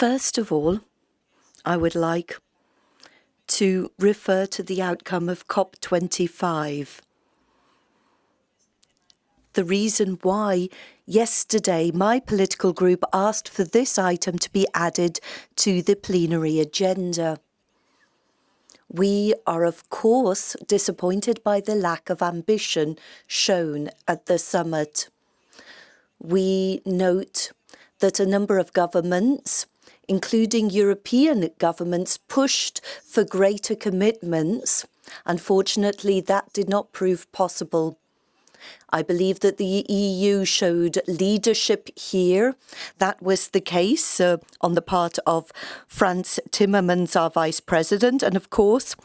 First of all, I would like to refer to the outcome of COP25. The reason why yesterday my political group asked for this item to be added to the plenary agenda. We are, of course, disappointed by the lack of ambition shown at the summit. We note that a number of governments, including European governments, pushed for greater commitments. Unfortunately, that did not prove possible. I believe that the EU showed leadership here. That was the case on the part of Frans Timmermans, our Vice President, and of course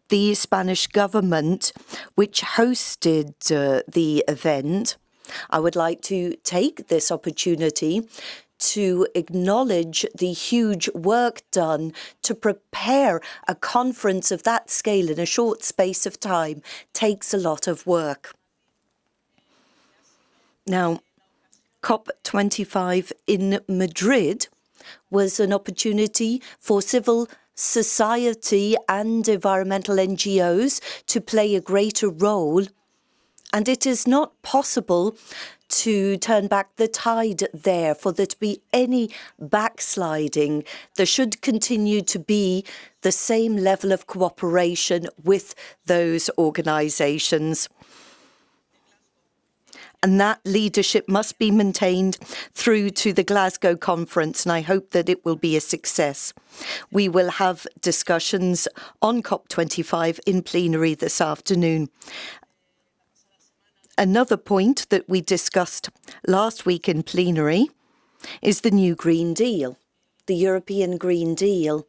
the Spanish government, which hosted the event. I would like to take this opportunity to acknowledge the huge work done to prepare a conference of that scale in a short space of time. Takes a lot of work. Now, COP25 in Madrid was an opportunity for civil society and environmental NGOs to play a greater role, and it is not possible to turn back the tide there, for there to be any backsliding. There should continue to be the same level of cooperation with those organisations. And that leadership must be maintained through to the Glasgow conference, and I hope that it will be a success. We will have discussions on COP25 in plenary this afternoon. Another point that we discussed last week in plenary is the new Green Deal, the European Green Deal.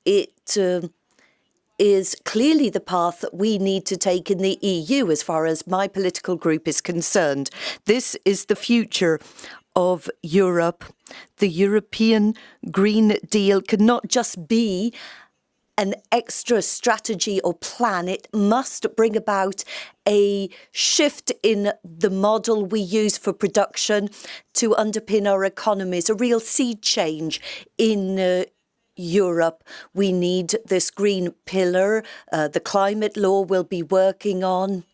It is clearly the path that we need to take in the EU as far as my political group is concerned. This is the future of Europe. The European Green Deal cannot just be an extra strategy or plan. It must bring about a shift in the model we use for production to underpin our economies, a real sea change in Europe. We need this green pillar. The climate law will be working on.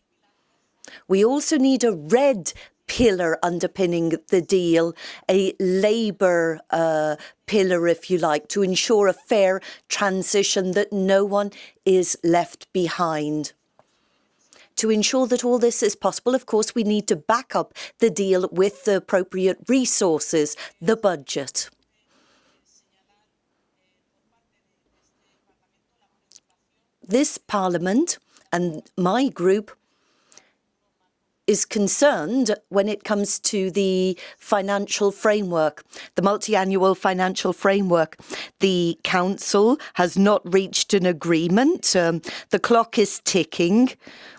We also need a red pillar underpinning the deal, a labour pillar, if you like, to ensure a fair transition, that no one is left behind. To ensure that all this is possible, of course, we need to back up the deal with the appropriate resources, the budget. This Parliament and my group is concerned when it comes to the financial framework, the multi-annual financial framework. The Council has not reached an agreement. The clock is ticking.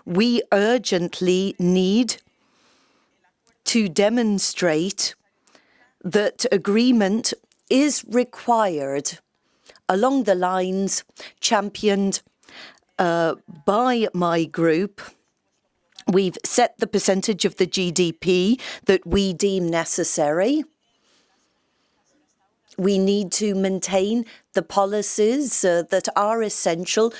We urgently need to demonstrate that agreement is required along the lines championed by my group. We've set the percentage of the GDP that we deem necessary. We need to maintain the policies that are essential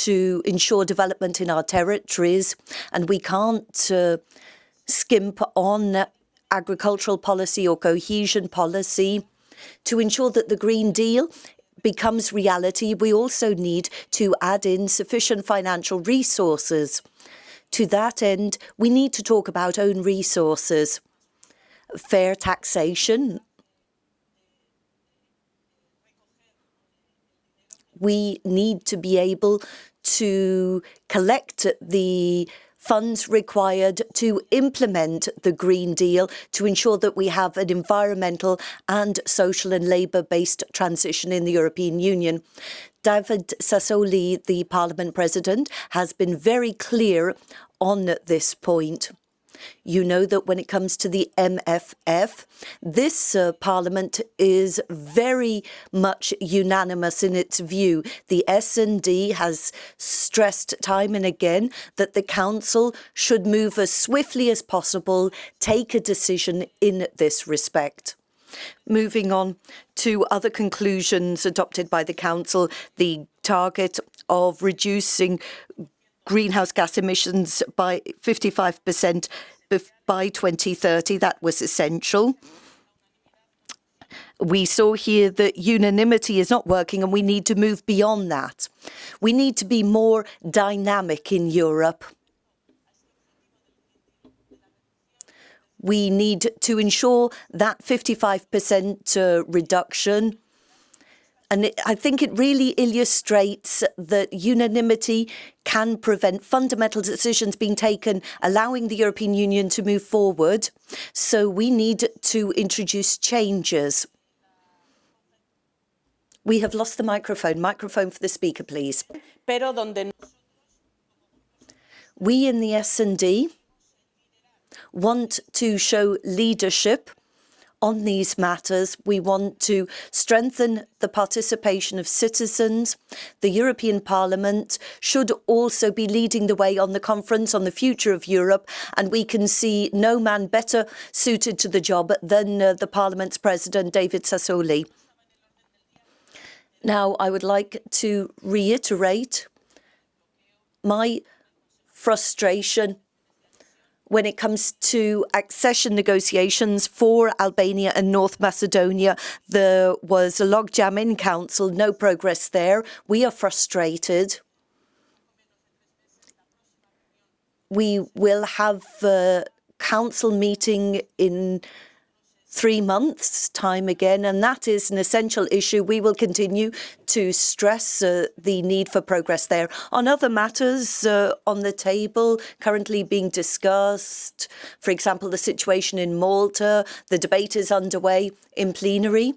to ensure development in our territories, and we can't skimp on agricultural policy or cohesion policy. To ensure that the Green Deal becomes reality, we also need to add in sufficient financial resources. To that end, we need to talk about own resources, fair taxation. We need to be able to collect the funds required to implement the Green Deal, to ensure that we have an environmental and social and labour-based transition in the European Union. David Sassoli, the Parliament President, has been very clear on this point. You know that when it comes to the MFF, this Parliament is very much unanimous in its view. The S&D has stressed time and again that the Council should move as swiftly as possible, take a decision in this respect. Moving on to other conclusions adopted by the Council, the target of reducing greenhouse gas emissions by 55% by 2030, that was essential. We saw here that unanimity is not working and we need to move beyond that. We need to be more dynamic in Europe. We need to ensure that 55% reduction. And I think it really illustrates that unanimity can prevent fundamental decisions being taken, allowing the European Union to move forward. So we need to introduce changes. We have lost the microphone. Microphone for the speaker, please. We in the S&D want to show leadership on these matters. We want to strengthen the participation of citizens. The European Parliament should also be leading the way on the conference on the future of Europe, and we can see no man better suited to the job than the Parliament's President, David Sassoli. Now, I would like to reiterate my frustration when it comes to accession negotiations for Albania and North Macedonia. There was a logjam in Council, no progress there. We are frustrated. We will have a Council meeting in 3 months' time again, and that is an essential issue. We will continue to stress the need for progress there. On other matters on the table currently being discussed, for example, the situation in Malta, the debate is underway in plenary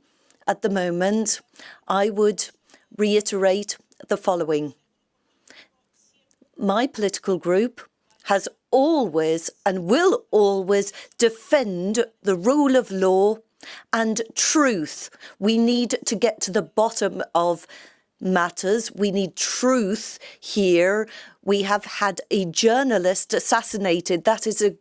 at the moment. I would reiterate the following. My political group has always and will always defend the rule of law and truth. We need to get to the bottom of matters. We need truth here. We have had a journalist assassinated. That is a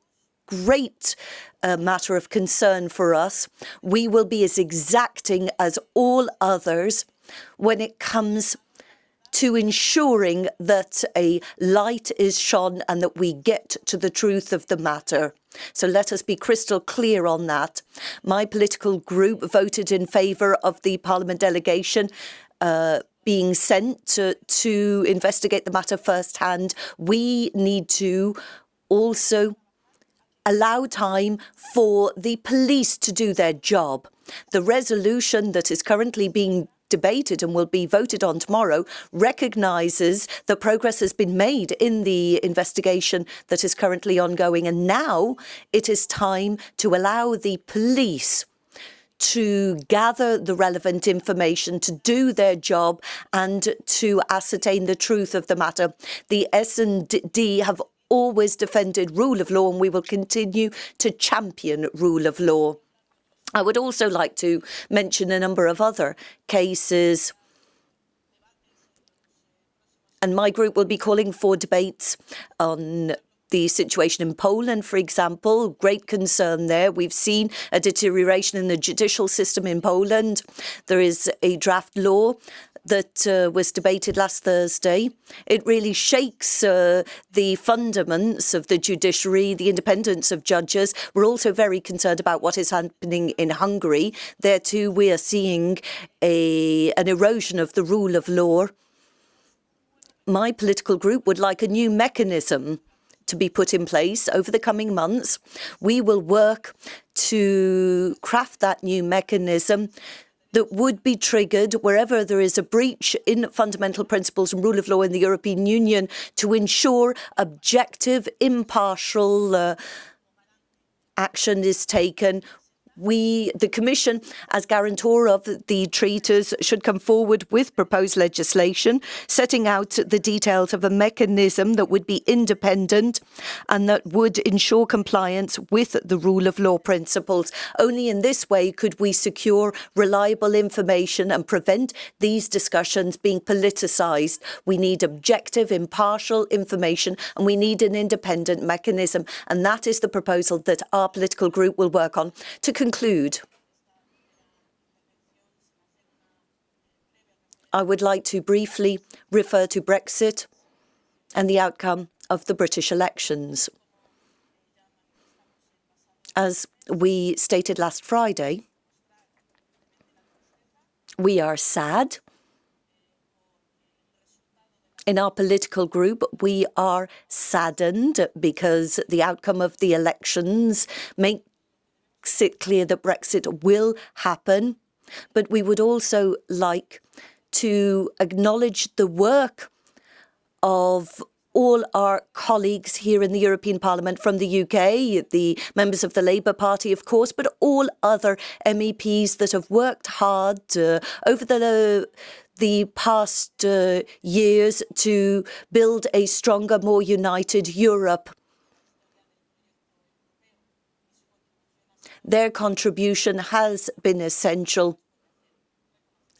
great matter of concern for us. We will be as exacting as all others when it comes to ensuring that a light is shone and that we get to the truth of the matter. So let us be crystal clear on that. My political group voted in favour of the Parliament delegation being sent to investigate the matter firsthand. We need to also allow time for the police to do their job. The resolution that is currently being debated and will be voted on tomorrow recognises that progress has been made in the investigation that is currently ongoing, and now it is time to allow the police to gather the relevant information, to do their job and to ascertain the truth of the matter. The S&D have always defended rule of law and we will continue to champion rule of law. I would also like to mention a number of other cases, and my group will be calling for debates on the situation in Poland, for example. Great concern there. We've seen a deterioration in the judicial system in Poland. There is a draft law that was debated last Thursday. It really shakes the fundaments of the judiciary, the independence of judges. We're also very concerned about what is happening in Hungary. There too we are seeing an erosion of the rule of law. My political group would like a new mechanism to be put in place over the coming months. We will work to craft that new mechanism that would be triggered wherever there is a breach in fundamental principles and rule of law in the European Union to ensure objective, impartial action is taken. The Commission, as guarantor of the treaties, should come forward with proposed legislation, setting out the details of a mechanism that would be independent and that would ensure compliance with the rule of law principles. Only in this way could we secure reliable information and prevent these discussions being politicised. We need objective, impartial information and we need an independent mechanism. And that is the proposal that our political group will work on. To conclude, I would like to briefly refer to Brexit and the outcome of the British elections. As we stated last Friday, we are sad. In our political group, we are saddened because the outcome of the elections makes it clear that Brexit will happen. But we would also like to acknowledge the work of all our colleagues here in the European Parliament from the UK, the members of the Labour Party, of course, but all other MEPs that have worked hard over the past years to build a stronger, more united Europe. Their contribution has been essential.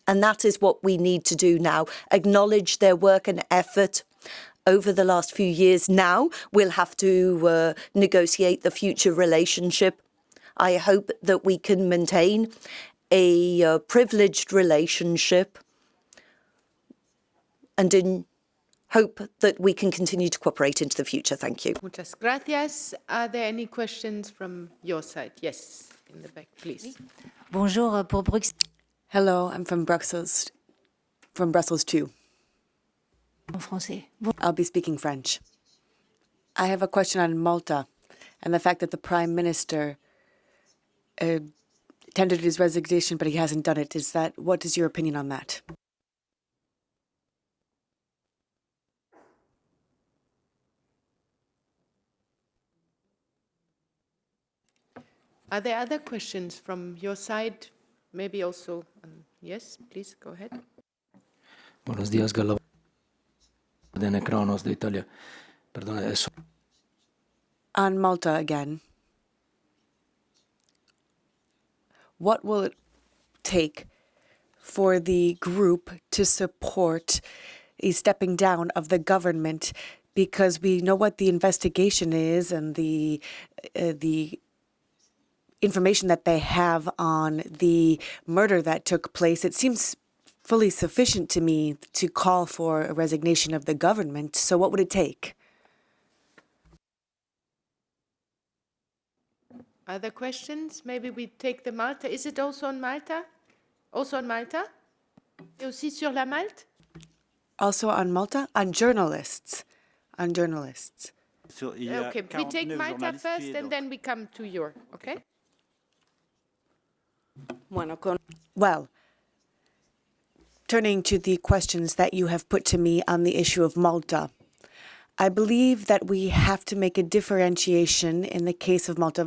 And that is what we need to do now, acknowledge their work and effort over the last few years. Now we'll have to negotiate the future relationship. I hope that we can maintain a privileged relationship and hope that we can continue to cooperate into the future. Thank you. Muchas gracias. Are there any questions from your side? Yes, in the back, please. Bonjour, pour Bruxelles. Hello, I'm from Brussels too. En français. I'll be speaking French. I have a question on Malta and the fact that the Prime Minister tendered his resignation, but he hasn't done it. What is your opinion on that? Are there other questions from your side? Maybe also, yes, please go ahead. Buenos días, Gala. De Necronos de Italia. Perdona, eso. On Malta again. What will it take for the group to support a stepping down of the government? Because we know what the investigation is and the information that they have on the murder that took place. It seems fully sufficient to me to call for a resignation of the government. So what would it take? Other questions? Maybe we take the Malta. Is it also on Malta? Also on Malta? Et aussi sur la Malte? Also on Malta? On journalists. On journalists. Okay, we take Malta first and then we come to your, okay? Well, turning to the questions that you have put to me on the issue of Malta, I believe that we have to make a differentiation in the case of Malta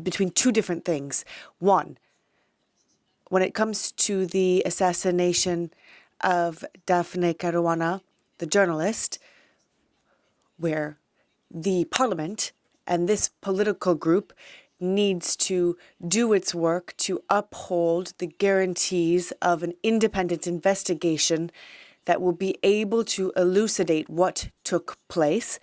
between two different things. One, when it comes to the assassination of Daphne Caruana, the journalist, where the parliament and this political group needs to do its work to uphold the guarantees of an independent investigation that will be able to elucidate what took place.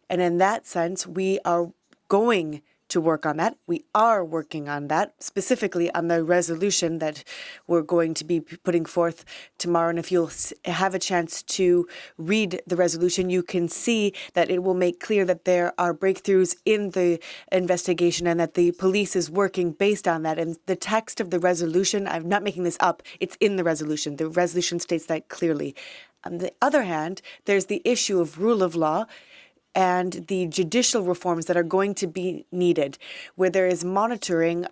And in that sense, we are going to work on that. We are working on that, specifically on the resolution that we're going to be putting forth tomorrow. And if you'll have a chance to read the resolution, you can see that it will make clear that there are breakthroughs in the investigation and that the police is working based on that. And the text of the resolution, I'm not making this up, it's in the resolution. The resolution states that clearly. On the other hand, there's the issue of rule of law and the judicial reforms that are going to be needed, where there is monitoring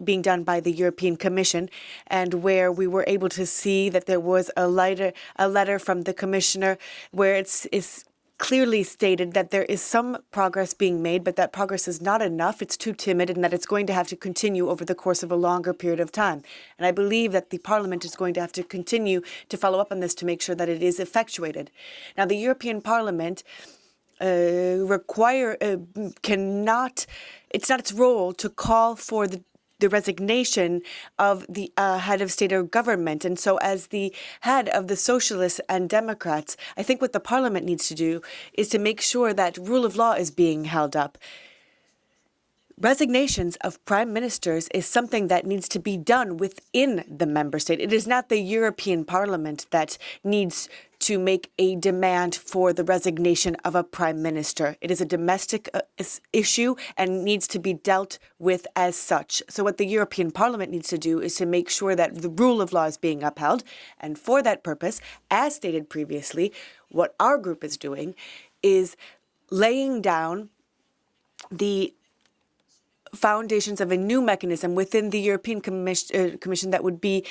being done by the European Commission, and where we were able to see that there was a letter from the Commissioner where it's clearly stated that there is some progress being made, but that progress is not enough, it's too timid, and that it's going to have to continue over the course of a longer period of time. And I believe that the Parliament is going to have to continue to follow up on this to make sure that it is effectuated. Now, the European Parliament it's not its role to call for the resignation of the head of state or government. And so as the head of the Socialists and Democrats, I think what the Parliament needs to do is to make sure that rule of law is being held up. resignations of prime ministers is something that needs to be done within the member state. It is not the European Parliament that needs to make a demand for the resignation of a prime minister. It is a domestic issue and needs to be dealt with as such. So what the European Parliament needs to do is to make sure that the rule of law is being upheld. And for that purpose, as stated previously, what our group is doing is laying down the foundations of a new mechanism within the European Commission that would be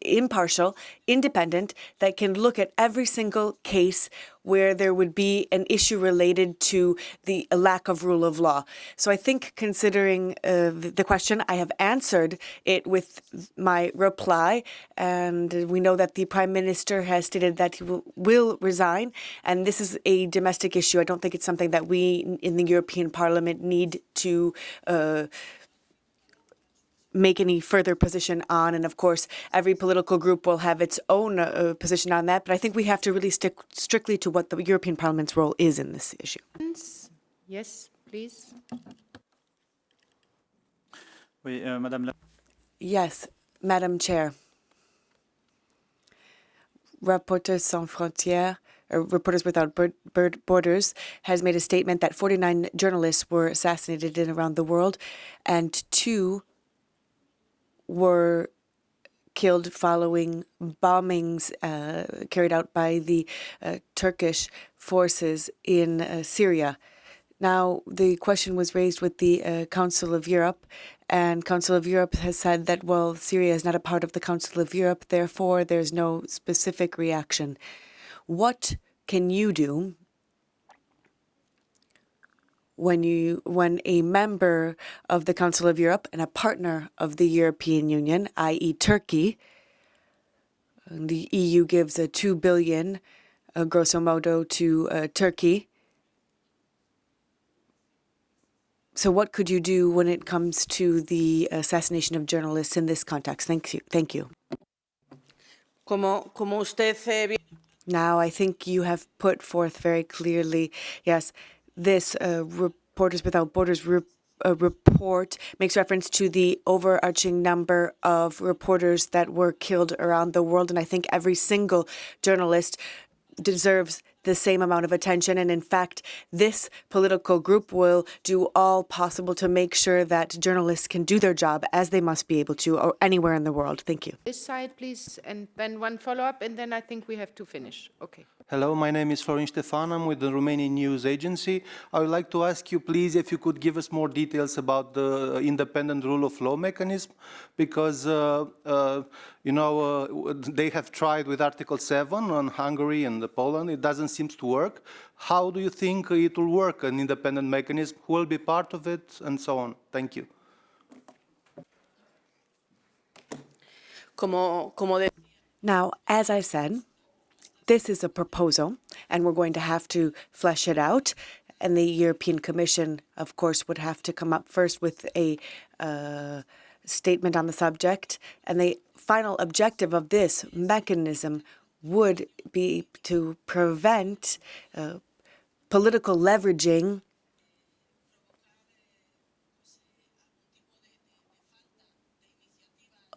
impartial, independent, that can look at every single case where there would be an issue related to the lack of rule of law. So I think, considering the question, I have answered it with my reply, and we know that the Prime Minister has stated that he will resign, and this is a domestic issue. I don't think it's something that we in the European Parliament need to make any further position on. And of course, every political group will have its own position on that. But I think we have to really stick strictly to what the European Parliament's role is in this issue. Yes, please. Oui, Madame la... Yes, Madam Chair. Reporters Sans Frontières, Reporters Without Borders, has made a statement that 49 journalists were assassinated in around the world, and 2 were killed following bombings carried out by the Turkish forces in Syria. Now, the question was raised with the Council of Europe, and Council of Europe has said that, well, Syria is not a part of the Council of Europe, therefore there's no specific reaction. What can you do when a member of the Council of Europe and a partner of the European Union, i.e. Turkey, the EU gives a 2 billion, grosso modo, to Turkey. So what could you do when it comes to the assassination of journalists in this context? Thank you. Como usted Now, I think you have put forth very clearly, yes, this Reporters Without Borders report makes reference to the overarching number of reporters that were killed around the world. And I think every single journalist deserves the same amount of attention. And in fact, this political group will do all possible to make sure that journalists can do their job as they must be able to, or anywhere in the world. Thank you. This side, please, and then one follow-up, and then I think we have to finish. Okay. Hello, my name is Florin Ștefan. I'm with the Romanian News Agency. I would like to ask you, please, if you could give us more details about the independent rule of law mechanism, because, they have tried with Article 7 on Hungary and Poland. It doesn't seem to work. How do you think it will work, an independent mechanism? Who will be part of it, and so on? Thank you. Now, as I said, this is a proposal, and we're going to have to flesh it out. And the European Commission, of course, would have to come up first with a statement on the subject. And the final objective of this mechanism would be to prevent political leveraging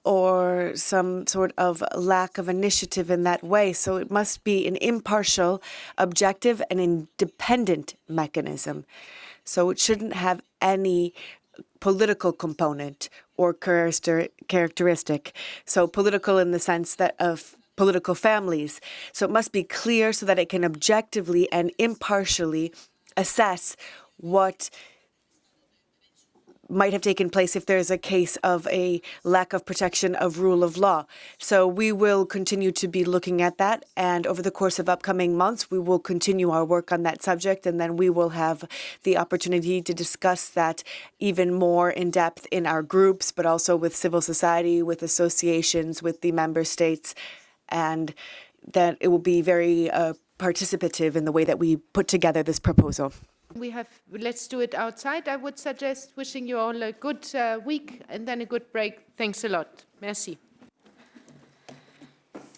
or some sort of lack of initiative in that way. So it must be an impartial, objective, and independent mechanism. So it shouldn't have any political component or characteristic. So political in the sense that of political families. So it must be clear so that it can objectively and impartially assess what might have taken place if there's a case of a lack of protection of rule of law. So we will continue to be looking at that, and over the course of upcoming months, we will continue our work on that subject, and then we will have the opportunity to discuss that even more in depth in our groups, but also with civil society, with associations, with the member states, and that it will be very participative in the way that we put together this proposal. Let's do it outside. I would suggest wishing you all a good week and then a good break. Thanks a lot. Merci.